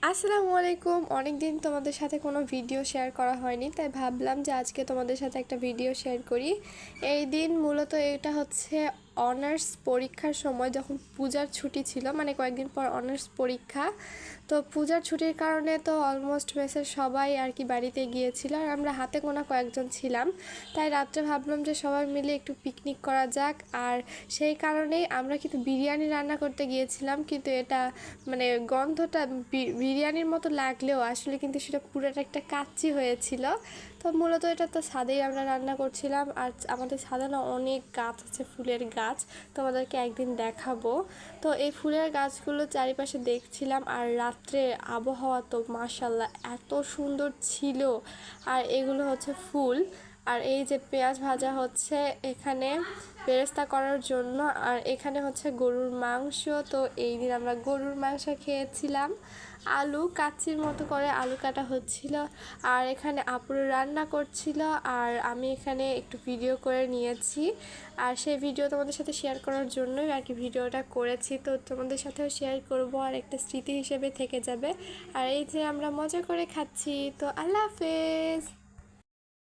আসসালামু আলাইকুম। অনেক দিন তোমাদের সাথে কোনো ভিডিও শেয়ার করা হয়নি, তাই ভাবলাম যে আজকে তোমাদের সাথে একটা ভিডিও শেয়ার করি। এই দিন মূলত এটা হচ্ছে অনার্স পরীক্ষার সময়, যখন পূজার ছুটি ছিল, মানে কয়েকদিন পর অনার্স পরীক্ষা। তো পূজার ছুটির কারণে তো অলমোস্ট মেসের সবাই আর কি বাড়িতে গিয়েছিল, আর আমরা হাতে গোনা কয়েকজন ছিলাম। তাই রাত্রে ভাবলাম যে সবাই মিলে একটু পিকনিক করা যাক, আর সেই কারণেই আমরা কিন্তু বিরিয়ানি রান্না করতে গিয়েছিলাম। কিন্তু এটা মানে গন্ধটা বিরিয়ানির মতো লাগলেও আসলে কিন্তু সেটা পুরোটা একটা কাচ্চি হয়েছিল। তো মূলত এটা তো ছাদেই আমরা রান্না করছিলাম, আর আমাদের ছাদে না অনেক গাছ আছে, ফুলের গাছ, তোমাদেরকে একদিন দেখাবো। তো এই ফুলের গাছগুলো চারিপাশে দেখছিলাম, আর রাত্রে আবহাওয়া তো মাশাল্লাহ এত সুন্দর ছিল। আর এগুলো হচ্ছে ফুল, আর এই যে পেঁয়াজ ভাজা হচ্ছে এখানে বেরেস্তা করার জন্য, আর এখানে হচ্ছে গরুর মাংস। তো এই দিন আমরা গরুর মাংস খেয়েছিলাম। আলু কাচ্চির মতো করে আলু কাটা হচ্ছিল, আর এখানে আপুরে রান্না করছিল, আর আমি এখানে একটু ভিডিও করে নিয়েছি। আর সেই ভিডিও তোমাদের সাথে শেয়ার করার জন্যই আর কি ভিডিওটা করেছি। তো তোমাদের সাথেও শেয়ার করব, আর একটা স্মৃতি হিসেবে থেকে যাবে। আর এই যে আমরা মজা করে খাচ্ছি। তো আল্লাহ হাফেজ।